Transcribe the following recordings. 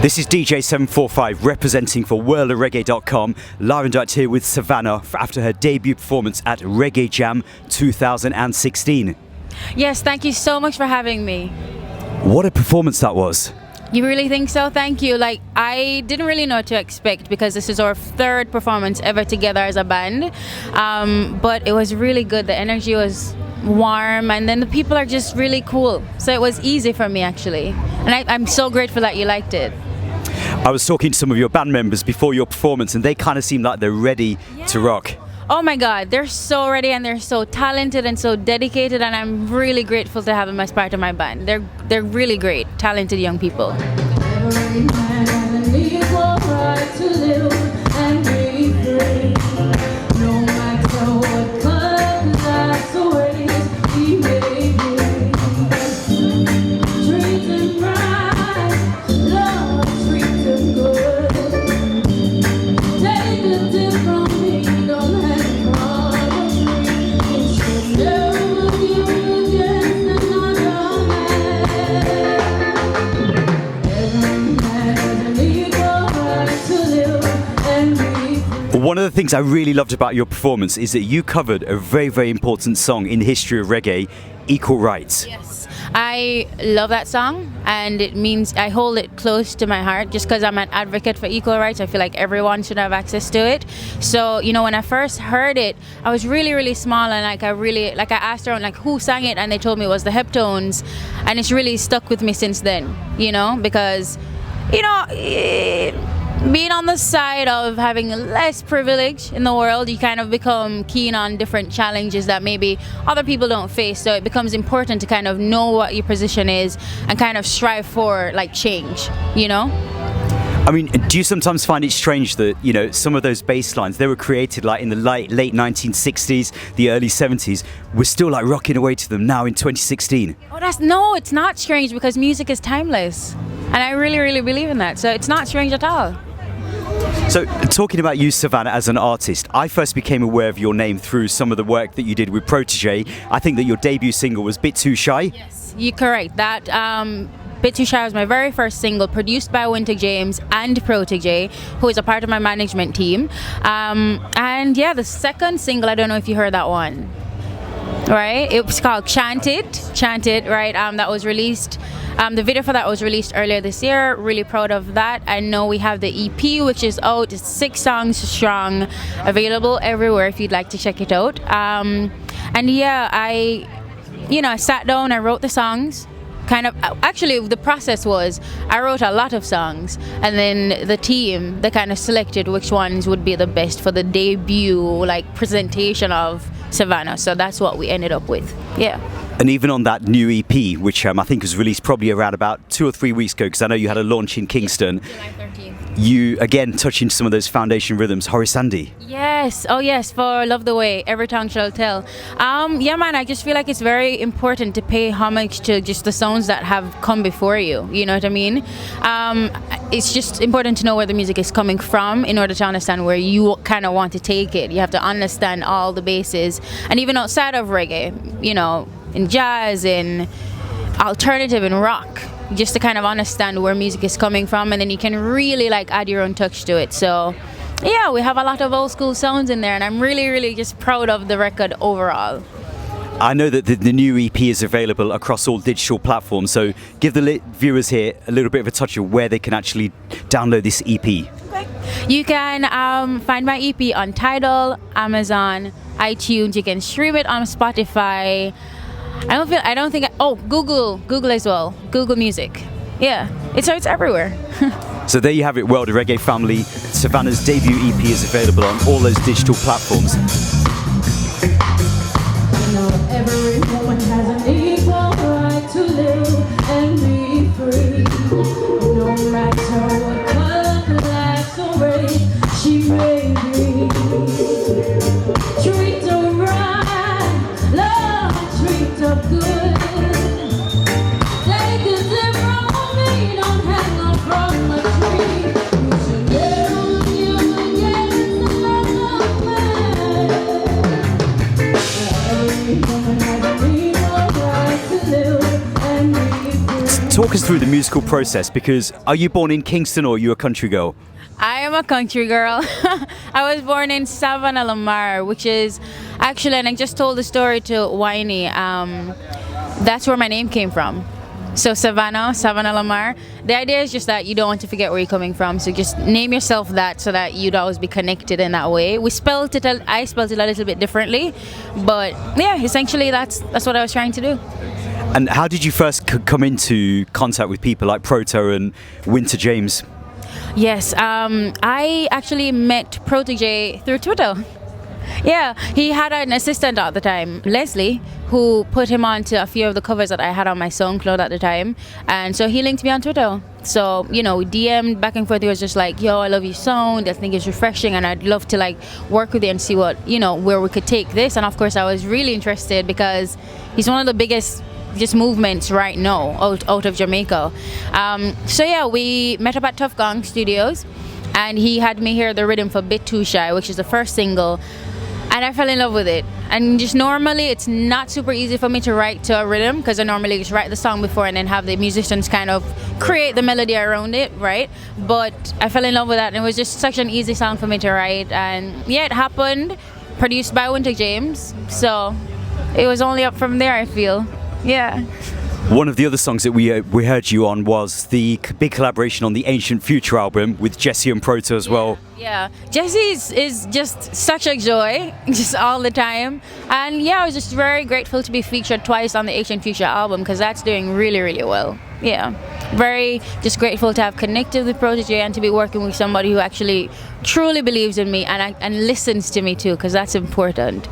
This is DJ 745 representing for worldofreggae.com, live and direct here with Sevana after her debut performance at Reggae Jam 2016. Yes, thank you so much for having me. What a performance that was. You really think so? Thank you. Like, I didn't really know what to expect because this is our third performance ever together as a band. But it was really good. The energy was warm, and then the people are just really cool. So it was easy for me, actually. And I'm so grateful that you liked it. I was talking to some of your band members before your performance, and they kind of seem like they're ready to rock. Oh my God, they're so ready and they're so talented and so dedicated, and I'm really grateful to have them as part of my band. They're really great, talented young people. Every man has an equal right to live and be free. No matter what color, class, or race he may be. Treat him right, love, treat him good. Take a tip from me, don't hang from a tree. You should never give against another man. Every man has an equal right to live and be free. One of the things I really loved about your performance is that you covered a very, very important song in the history of reggae, Equal Rights. Yes, I love that song, and it means I hold it close to my heart just because I'm an advocate for equal rights. I feel like everyone should have access to it. So, you know, when I first heard it, I was really, really small, and I asked around like who sang it, and they told me it was the Heptones, and it's really stuck with me since then, you know, because, you know, being on the side of having less privilege in the world, you kind of become keen on different challenges that maybe other people don't face. So it becomes important to kind of know what your position is and kind of strive for like change, you know? I mean, do you sometimes find it strange that, you know, some of those bass lines, they were created like in the late 1960s, the early 70s, we're still like rocking away to them now in 2016? No, it's not strange because music is timeless. And I really, really believe in that. So it's not strange at all. So, talking about you, Sevana, as an artist, I first became aware of your name through some of the work that you did with Protege. I think that your debut single was Bit Too Shy. Yes, you're correct. That Bit Too Shy was my very first single, produced by Winter James and Protege, who is a part of my management team. And yeah, the second single, I don't know if you heard that one. Right? It was called Chant It, right? That was released. The video for that was released earlier this year. Really proud of that. I know we have the EP, which is out. It's 6 songs strong, available everywhere if you'd like to check it out. And yeah, I sat down, I wrote the songs. Actually, the process was I wrote a lot of songs, and then the team, they kind of selected which ones would be the best for the debut, like, presentation of Sevana. So that's what we ended up with. Yeah. And even on that new EP, which I think was released probably around about 2 or 3 weeks ago, because I know you had a launch in Kingston. July 13th. You, again, touching some of those foundation rhythms, Horisandi. Yes, oh yes, for Love the Way, Every Tongue Shall Tell. Yeah, man, I just feel like it's very important to pay homage to just the sounds that have come before you, you know what I mean? It's just important to know where the music is coming from in order to understand where you kind of want to take it. You have to understand all the bases, and even outside of reggae, you know, in jazz, in alternative, in rock, just to kind of understand where music is coming from, and then you can really like add your own touch to it. So yeah, we have a lot of old school sounds in there, and I'm really, really just proud of the record overall. I know that the new EP is available across all digital platforms, so give the viewers here a little bit of a touch of where they can actually download this EP. Okay. You can find my EP on Tidal, Amazon, iTunes. You can stream it on Spotify. Google as well. Google Music. Yeah, it's everywhere. So there you have it, World of Reggae family. Sevana's debut EP is available on all those digital platforms. You know, every woman has an equal right to live and be free. No matter what color, class, or race she may be. Treat her right, love, treat her good. Take a tip from me, don't hang on from a tree. You should never give against another man. talk us through the musical process, because are you born in Kingston or are you a country girl? I am a country girl. I was born in Savannah, Lamar, which is actually, and I just told the story to Winey, that's where my name came from. So Savannah Lamar. The idea is just that you don't want to forget where you're coming from, so just name yourself that so that you'd always be connected in that way. I spelled it a little bit differently, but yeah, essentially that's what I was trying to do. And how did you first come into contact with people like Proto and Winter James? Yes, I actually met Protege through Twitter. Yeah, he had an assistant at the time, Leslie, who put him on to a few of the covers that I had on my SoundCloud at the time. And so he linked me on Twitter. So, we DM'd back and forth. He was just like, yo, I love your sound. I think it's refreshing and I'd love to like work with you and see what, where we could take this. And of course, I was really interested because he's one of the biggest just movements right now out of Jamaica. So yeah, we met up at Tough Gong Studios and he had me hear the rhythm for Bit Too Shy, which is the first single. And I fell in love with it. And just normally it's not super easy for me to write to a rhythm because I normally just write the song before and then have the musicians kind of create the melody around it, right? But I fell in love with that and it was just such an easy song for me to write. And yeah, it happened, produced by Winter James. So it was only up from there, I feel. Yeah. One of the other songs that we heard you on was the big collaboration on the Ancient Future album with Jesse and Proto as well. Yeah, Jesse is just such a joy, just all the time. And yeah, I was just very grateful to be featured twice on the Ancient Future album because that's doing really, really well. Yeah, very just grateful to have connected with Protege and to be working with somebody who actually truly believes in me and listens to me too, because that's important,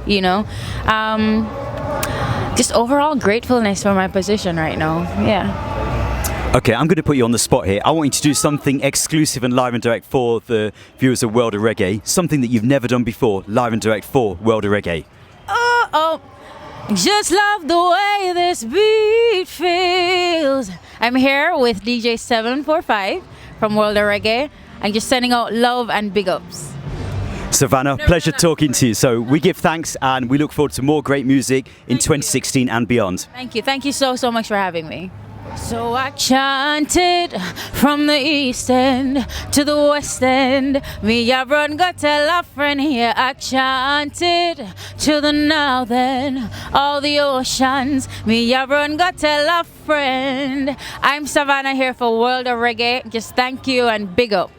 Just overall gratefulness for my position right now. Yeah. Okay, I'm going to put you on the spot here. I want you to do something exclusive and live and direct for the viewers of World of Reggae. Something that you've never done before, live and direct for World of Reggae. Oh, just love the way this beat feels. I'm here with DJ 745 from World of Reggae. I'm just sending out love and big ups. Savannah, pleasure talking to you. So we give thanks and we look forward to more great music in 2016 and beyond. Thank you. Thank you so much for having me. So I chanted from the east end to the west end. Me a run go tell a friend here. I chanted to the north end, all the oceans. Me a run go tell a friend. I'm Savannah here for World of Reggae. Just thank you and big up.